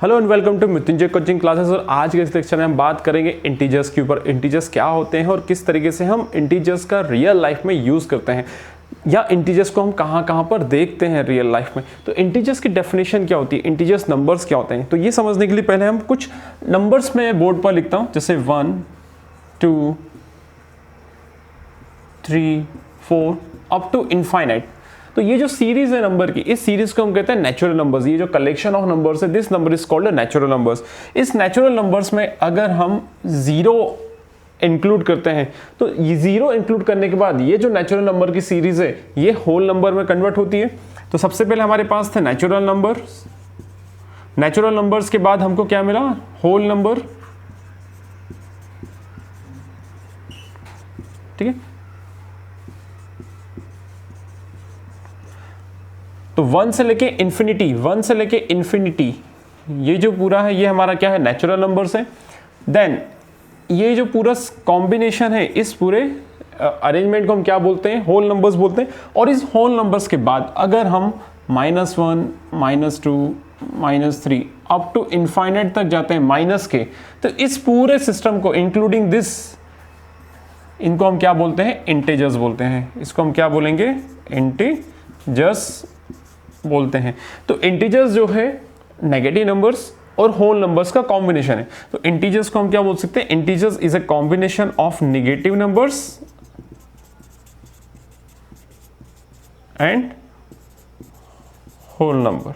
Hello and welcome to Mrityunjay coaching classes. और आज के इस लेक्चर में हम बात करेंगे इंटीजर्स के ऊपर। इंटीजर्स क्या होते हैं और किस तरीके से हम इंटीजर्स का रियल लाइफ में यूज़ करते हैं, या इंटीजर्स को हम कहाँ पर देखते हैं रियल लाइफ में। तो इंटीजर्स की डेफिनेशन क्या होती है, इंटीजर्स नंबर्स क्या होते हैं, तो ये समझने के लिए पहले हम कुछ नंबर्स में बोर्ड पर लिखता हूँ, जैसे 1 2 3 4 अप टू इनफाइनाइट। तो ये जो सीरीज है नंबर की, इस सीरीज को हम कहते हैं नेचुरल नंबर्स। ये जो कलेक्शन ऑफ नंबर्स है, this number is called natural numbers. इस नेचुरल नंबर्स में अगर हम जीरो इंक्लूड करते हैं, तो ये जीरो इंक्लूड करने के बाद ये जो नेचुरल नंबर की सीरीज है ये होल नंबर में कन्वर्ट होती है। तो सबसे पहले हमारे पास थे नेचुरल नंबर, नेचुरल नंबर्स के बाद हमको क्या मिला, होल नंबर। ठीक है, तो 1 से लेके इन्फिनिटी, 1 से लेके इन्फिनिटी, ये जो पूरा है ये हमारा क्या है, नेचुरल नंबर्स है। देन ये जो पूरा कॉम्बिनेशन है, इस पूरे अरेंजमेंट को हम क्या बोलते हैं, होल नंबर्स बोलते हैं। और इस होल नंबर्स के बाद अगर हम -1 -2 -3 अप टू इनफाइनाइट तक जाते हैं माइनस के, तो इस पूरे सिस्टम को इंक्लूडिंग दिस, इनको हम क्या बोलते हैं, इंटीजर्स बोलते हैं। इसको हम क्या बोलेंगे, इंटीजर्स बोलते हैं। तो इंटीजर्स जो है नेगेटिव नंबर्स और होल नंबर्स का कॉम्बिनेशन है। तो इंटीजर्स को हम क्या बोल सकते हैं, integers is a combination of negative numbers and whole number.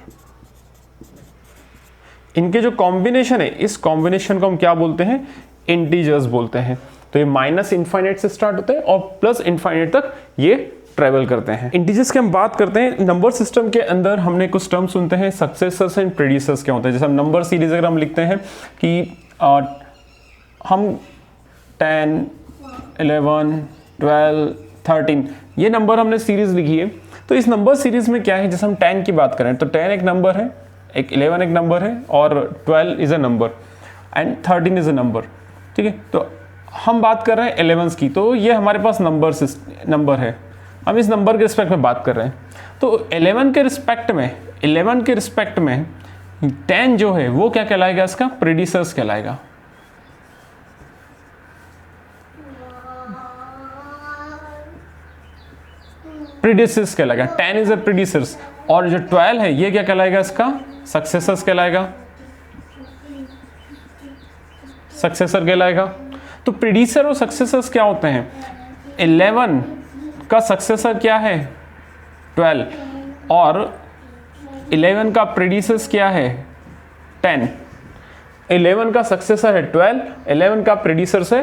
इनके जो कॉम्बिनेशन है, इस कॉम्बिनेशन को हम क्या बोलते हैं, इंटीजर्स बोलते हैं। तो ये माइनस इनफाइनाइट से स्टार्ट होते हैं और प्लस इनफाइनाइट तक ये ट्रेवल करते हैं। इंटीजर्स की हम बात करते हैं, नंबर सिस्टम के अंदर हमने कुछ टर्म सुनते हैं, सक्सेसर्स एंड प्रेडिसेसर्स क्या होते हैं। जैसे हम नंबर सीरीज अगर हम लिखते हैं कि हम 10 11 12 13 ये नंबर हमने सीरीज लिखी है। तो इस नंबर सीरीज में क्या है, जैसे हम 10 की बात करें तो 10 एक नंबर है, एक 11 एक नंबर है, और 12 is a number and 13 is a number. ठीक है, तो हम बात कर रहे हैं 11 की, तो ये हमारे पास नंबर है, हम इस नंबर के रिस्पेक्ट में बात कर रहे हैं। तो 11 के रिस्पेक्ट में 10 जो है वो क्या कहलाएगा, इसका प्रेडिसर्स कहलाएगा। प्रेडिसर्स कहलाएगा, 10 इज अ प्रेडिसर्स। और जो 12 है ये क्या कहलाएगा, इसका सक्सेसर्स कहलाएगा, सक्सेसर कहलाएगा। तो प्रेडिसर और सक्सेसर्स क्या होते हैं, 11 का सक्सेसर क्या है 12, और 11 का प्रेडिसर्स क्या है 10। 11 का सक्सेसर है 12, 11 का प्रेडिसर्स है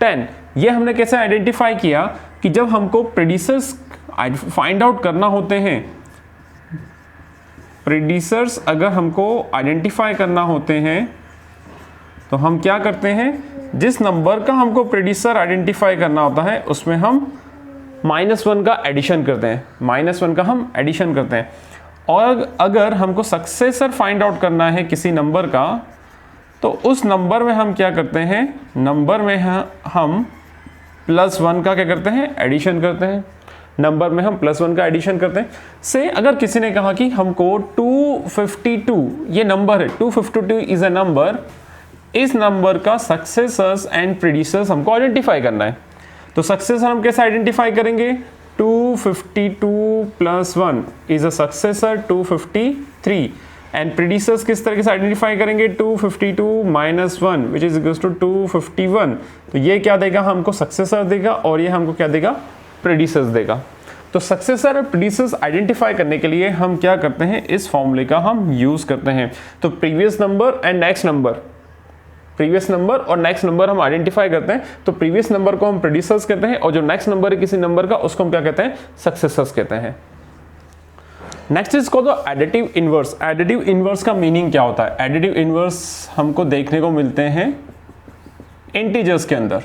10। ये हमने कैसे आइडेंटिफाई किया कि जब हमको प्रेडिसर्स फाइंड आउट करना होते हैं, प्रेडिसर्स अगर हमको आइडेंटिफाई करना होते हैं तो हम क्या करते हैं, जिस नंबर का हमको प्रेडिसर आइडेंटिफाई करना होता है उसमें हम -1 का एडिशन करते हैं, -1 का हम एडिशन करते हैं। और अगर हमको सक्सेसर फाइंड आउट करना है किसी नंबर का, तो उस नंबर में हम क्या करते हैं, नंबर में हम +1 का क्या करते हैं, एडिशन करते हैं। नंबर में हम +1 का एडिशन करते हैं। से अगर किसी ने कहा कि हमको 252 ये नंबर है, 252 इज अ नंबर, इस नंबर का सक्सेसर्स एंड प्रेडिसर्स हमको आइडेंटिफाई करना है। तो सक्सेसर हम कैसे आइडेंटिफाई करेंगे, 252 + 1 इज अ सक्सेसर 253, एंड प्रेडिसर्स किस तरह से आइडेंटिफाई करेंगे, 252 - 1 विच इज इक्वल्स टू 251। तो ये क्या देगा, हमको सक्सेसर देगा, और ये हमको क्या देगा, प्रेडिसर्स देगा। तो सक्सेसर और प्रेडिसर्स आइडेंटिफाई करने के लिए हम क्या करते हैं, इस फॉर्मूले का हम यूज करते हैं। तो previous number and next number, previous number और नेक्स्ट नंबर हम आइडेंटिफाई करते हैं। तो प्रीवियस नंबर को हम प्रेडिसर्स कहते हैं, और जो नेक्स्ट नंबर है किसी नंबर का उसको हम क्या कहते हैं, सक्सेसर्स कहते हैं। Next is called additive inverse. Additive inverse का मीनिंग क्या होता है, एडिटिव इनवर्स हमको देखने को मिलते हैं इंटीजर्स के अंदर।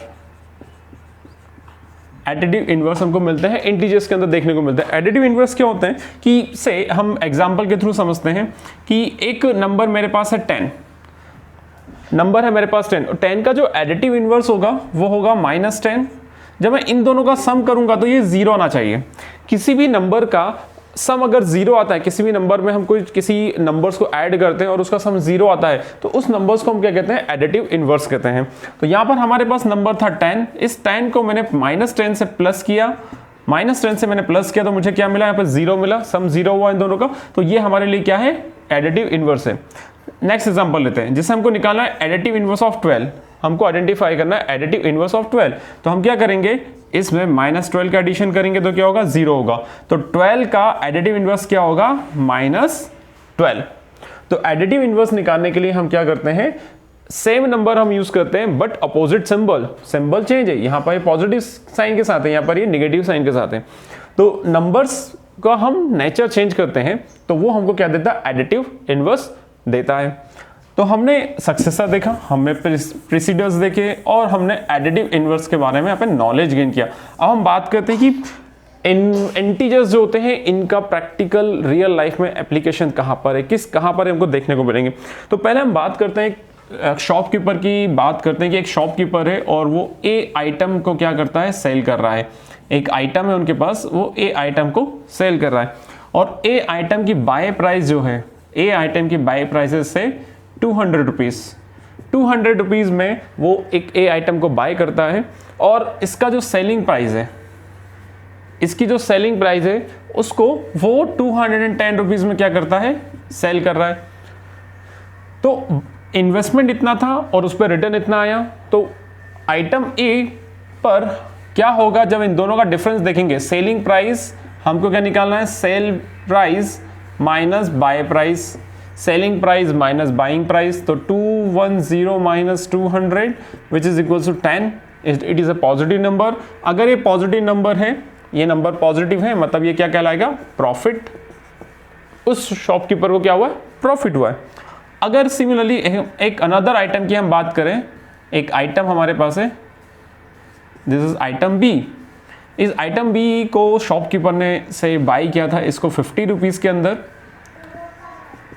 एडिटिव इनवर्स हमको मिलते हैं इंटीजर्स के अंदर देखने को मिलते हैं। एडिटिव इनवर्स क्या होते हैं कि से हम एग्जांपल के थ्रू समझते हैं कि एक नंबर मेरे पास है 10, नंबर है मेरे पास 10, और 10 का जो एडिटिव इनवर्स होगा वो होगा -10। जब मैं इन दोनों का सम करूंगा तो ये 0 आना चाहिए। किसी भी नंबर का सम अगर जीरो आता है, किसी भी नंबर में हम कोई किसी नंबर्स को ऐड करते हैं और उसका सम जीरो आता है, तो उस नंबर्स को हम क्या कहते हैं, एडिटिव इनवर्स कहते हैं। तो यहाँ पर हमारे पास नंबर था 10, इस 10 को मैंने -10 से प्लस किया, -10 से मैंने प्लस किया तो मुझे क्या मिला, यहाँ पर जीरो मिला, सम जीरो हुआ इन दोनों का, तो ये हमारे लिए क्या है, एडिटिव इनवर्स है। नेक्स्ट एग्जांपल लेते हैं, जिसे हमको निकालना है एडिटिव इनवर्स ऑफ 12, हमको आइडेंटिफाई करना है एडिटिव इनवर्स ऑफ 12। तो हम क्या करेंगे, इसमें -12 का एडिशन करेंगे तो क्या होगा, 0 होगा। तो 12 का एडिटिव इनवर्स क्या होगा, -12। तो एडिटिव इनवर्स निकालने के लिए हम क्या करते हैं, सेम नंबर हम यूज करते हैं but opposite symbol, symbol change है, यहाँ पर ये पॉजिटिव साइन के साथ है, यहाँ पर ये नेगेटिव साइन के साथ है। तो नंबर्स का हम नेचर चेंज करते हैं तो वो हमको क्या देता है, एडिटिव इनवर्स देता है। तो हमने सक्सेसर देखा, हमने प्रीसीडर्स देखे और हमने एडिटिव इनवर्स के बारे में यहाँ पे नॉलेज गेन किया। अब हम बात करते हैं कि इंटीजर्स जो होते हैं इनका प्रैक्टिकल रियल लाइफ में एप्लीकेशन कहाँ पर है, कहाँ पर हमको देखने को मिलेंगे। तो पहले हम बात करते हैं शॉपकीपर की, बात करते हैं कि एक शॉपकीपर है और वो ए आइटम को क्या करता है, सेल कर रहा है। एक आइटम है उनके पास, वो ए आइटम को सेल कर रहा है और ए आइटम की बाय प्राइस जो है, ए आइटम की बाय प्राइसेस से 200 रुपीज़, 200 रुपीज़ में वो एक ए आइटम को बाय करता है और इसका जो सेलिंग प्राइस है, इसकी जो सेलिंग प्राइस है उसको वो 210 रुपीज़ में क्या करता है, सेल कर रहा है। तो इन्वेस्टमेंट इतना था और उस पर रिटर्न इतना आया, तो आइटम ए पर क्या होगा जब इन दोनों का डिफरेंस देखेंगे, सेलिंग प्राइस हमको क्या निकालना है, sell price minus buy price, selling price minus buying price, तो 210 minus 200 which is equal to 10, it is a positive number. अगर ये पॉजिटिव नंबर है, ये नंबर पॉजिटिव है, मतलब ये क्या कहलाएगा, प्रॉफिट। उस शॉपकीपर को क्या हुआ है, प्रॉफिट हुआ है। अगर सिमिलरली एक अनदर आइटम की हम बात करें, एक आइटम हमारे पास है, दिस इज आइटम बी। इस आइटम बी को शॉपकीपर ने से बाई किया था इसको 50 रुपीज़ के अंदर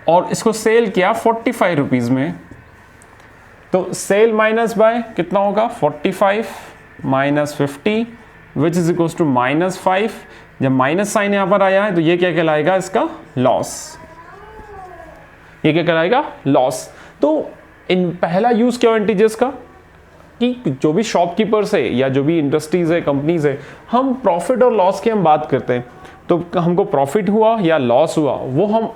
और इसको सेल किया 45 रुपीज़ में। तो सेल माइनस बाय कितना होगा, 45 minus 50 which is equal to -5। जब माइनस साइन यहाँ पर आया है तो ये क्या कहलाएगा, इसका लॉस, ये क्या कहलाएगा, लॉस। तो इन पहला यूज क्या इंटीजर्स का, कि जो भी शॉपकीपर्स है या जो भी इंडस्ट्रीज है, कंपनीज है, हम प्रॉफिट और लॉस की हम बात करते हैं। तो हमको प्रॉफिट हुआ या लॉस हुआ वो हम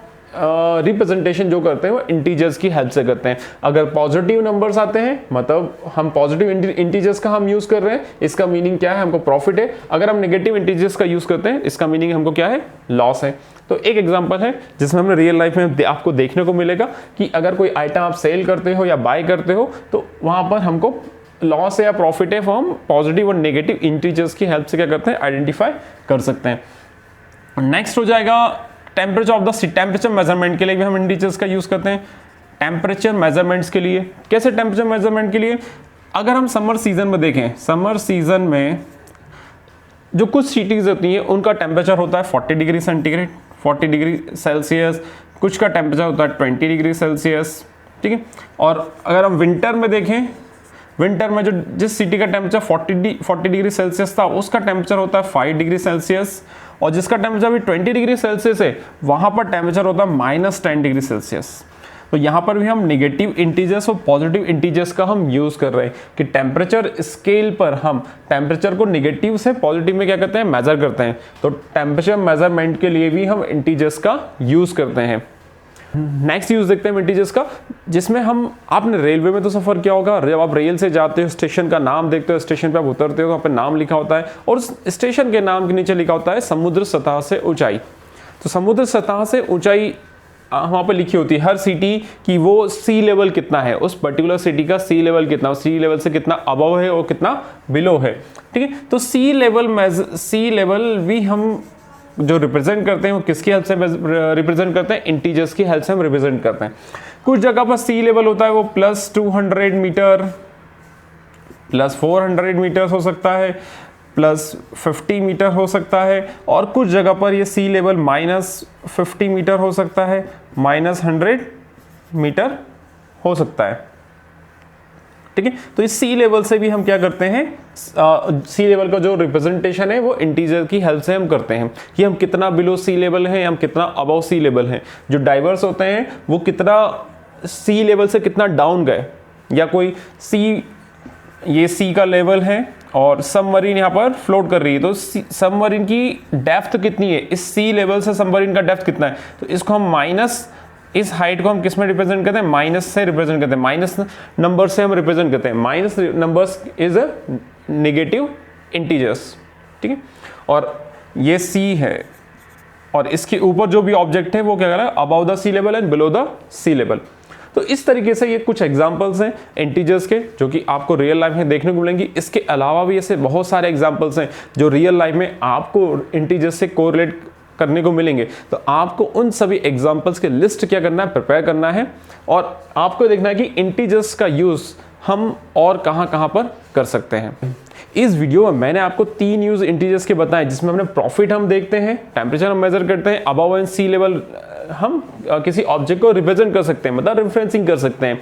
रिप्रेजेंटेशन जो करते हैं वो इंटीजर्स की हेल्प से करते हैं। अगर पॉजिटिव नंबर्स आते हैं मतलब हम पॉजिटिव इंटीजर्स का हम यूज कर रहे हैं, इसका मीनिंग क्या है, हमको प्रॉफिट है। अगर हम नेगेटिव इंटीजर्स का यूज करते हैं इसका मीनिंग हमको क्या है, लॉस है। तो एक एग्जांपल है जिसमें हमने रियल लाइफ में आपको देखने को मिलेगा कि अगर कोई आइटम आप सेल करते हो या बाय करते हो तो वहां पर हमको लॉस है या प्रॉफिट है, हम पॉजिटिव और नेगेटिव इंटीजर्स की हेल्प से क्या करते हैं, आइडेंटिफाई कर सकते हैं। नेक्स्ट हो जाएगा temperature of the temperature measurement के लिए भी हम इंटीजर्स का यूज करते हैं। टेम्परेचर मेजरमेंट्स के लिए कैसे, टेम्परेचर मेजरमेंट के लिए अगर हम समर सीजन में देखें, समर सीजन में जो कुछ सिटीज होती हैं उनका टेम्परेचर होता है 40 डिग्री सेंटीग्रेड, 40 डिग्री सेल्सियस, कुछ का टेम्परेचर होता है 20 डिग्री सेल्सियस, ठीक है। और अगर हम विंटर में देखें, विंटर में जो जिस सिटी का टेम्परेचर 40 डिग्री सेल्सियस था उसका टेम्परेचर होता है 5 डिग्री सेल्सियस, और जिसका टेम्परेचर भी 20 डिग्री सेल्सियस है वहाँ पर टेम्परेचर होता है -10 डिग्री सेल्सियस। तो यहाँ पर भी हम नेगेटिव इंटीजर्स और पॉजिटिव इंटीजर्स का हम यूज़ कर रहे हैं कि टेम्परेचर स्केल पर हम टेम्परेचर को नेगेटिव से पॉजिटिव में क्या करते हैं, मेजर करते हैं। तो टेम्परेचर मेजरमेंट के लिए भी हम इंटीजर्स का यूज़ करते हैं। नेक्स्ट यूज देखते हैं इंटीजर्स का, जिसमें हम, आपने रेलवे में तो सफर किया होगा, जब आप रेल से जाते हो स्टेशन का नाम देखते हो, स्टेशन पे आप उतरते हो, वहाँ पे नाम लिखा होता है और उस स्टेशन के नाम के नीचे लिखा होता है समुद्र सतह से ऊंचाई। तो समुद्र सतह से ऊंचाई वहाँ पे लिखी होती है हर सिटी की, वो सी लेवल कितना है, उस पर्टिकुलर सिटी का सी लेवल कितना, सी लेवल से कितना अबव है और कितना बिलो है, ठीक है। तो सी लेवल भी हम जो रिप्रेजेंट करते हैं वो किसकी हेल्प से रिप्रेजेंट करते हैं, इंटीजर्स की हेल्प से हम रिप्रेजेंट करते हैं। कुछ जगह पर सी लेवल होता है वो +200 मीटर, +400 मीटर हो सकता है, +50 मीटर हो सकता है, और कुछ जगह पर ये सी लेवल -50 मीटर हो सकता है, -100 मीटर हो सकता है, ठीक है। तो इस सी लेवल से भी हम क्या करते हैं, सी लेवल का जो रिप्रेजेंटेशन है वो इंटीजर की हेल्प से हम करते हैं कि हम कितना बिलो सी लेवल हैं, हम कितना अबव सी लेवल हैं। जो डाइवर्स होते हैं वो कितना सी लेवल से कितना डाउन गए, या कोई सी, ये सी का लेवल है और सबमरीन यहाँ पर फ्लोट कर रही है, तो सबमरीन की डेप्थ कितनी है, इस सी लेवल से सबमरीन का डेप्थ कितना है, तो इसको हम माइनस, इस हाइट को हम किस में रिप्रेजेंट करते हैं, माइनस से रिप्रेजेंट करते हैं, माइनस नंबर से हम रिप्रेजेंट करते हैं। Minus numbers is a negative integers, ठीक है। और ये सी है और इसके ऊपर जो भी ऑब्जेक्ट है वो क्या कर रहा है, above the sea level and below the sea level. तो इस तरीके से ये कुछ एग्जांपल्स हैं इंटीजर्स के जो कि आपको रियल लाइफ में देखने को मिलेंगी। इसके अलावा भी ऐसे बहुत सारे एग्जांपल्स हैं जो रियल लाइफ में आपको इंटीजर्स से कोरिलेट करने को मिलेंगे। तो आपको उन सभी एग्जांपल्स के लिस्ट क्या करना है, प्रिपेयर करना है, और आपको देखना है कि इंटीजर्स का यूज हम और कहां पर कर सकते हैं। इस वीडियो में मैंने आपको 3 यूज इंटीजर्स के बताए, जिसमें हमने प्रॉफिट हम देखते हैं, टेम्परेचर हम मेजर करते हैं, अबव एंड सी लेवल हम किसी ऑब्जेक्ट को रिप्रेजेंट कर सकते हैं, मतलब रेफरेंसिंग कर सकते हैं।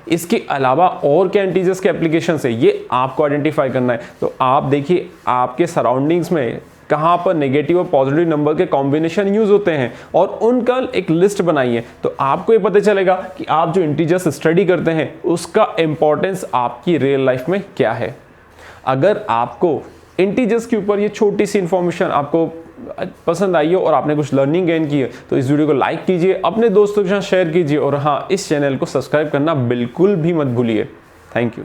इसके अलावा और क्या इंटीजर्स के एप्लीकेशन है ये आपको आइडेंटिफाई करना है। तो आप देखिए आपके सराउंडिंग्स में कहाँ पर नेगेटिव और पॉजिटिव नंबर के कॉम्बिनेशन यूज होते हैं और उनका एक लिस्ट बनाइए, तो आपको ये पता चलेगा कि आप जो इंटीजर्स स्टडी करते हैं उसका इंपॉर्टेंस आपकी रियल लाइफ में क्या है। अगर आपको इंटीजर्स के ऊपर ये छोटी सी इंफॉर्मेशन आपको पसंद आई हो और आपने कुछ लर्निंग गेन की है, तो इस वीडियो को लाइक कीजिए, अपने दोस्तों के साथ शेयर कीजिए, और हाँ, इस चैनल को सब्सक्राइब करना बिल्कुल भी मत भूलिए। Thank you.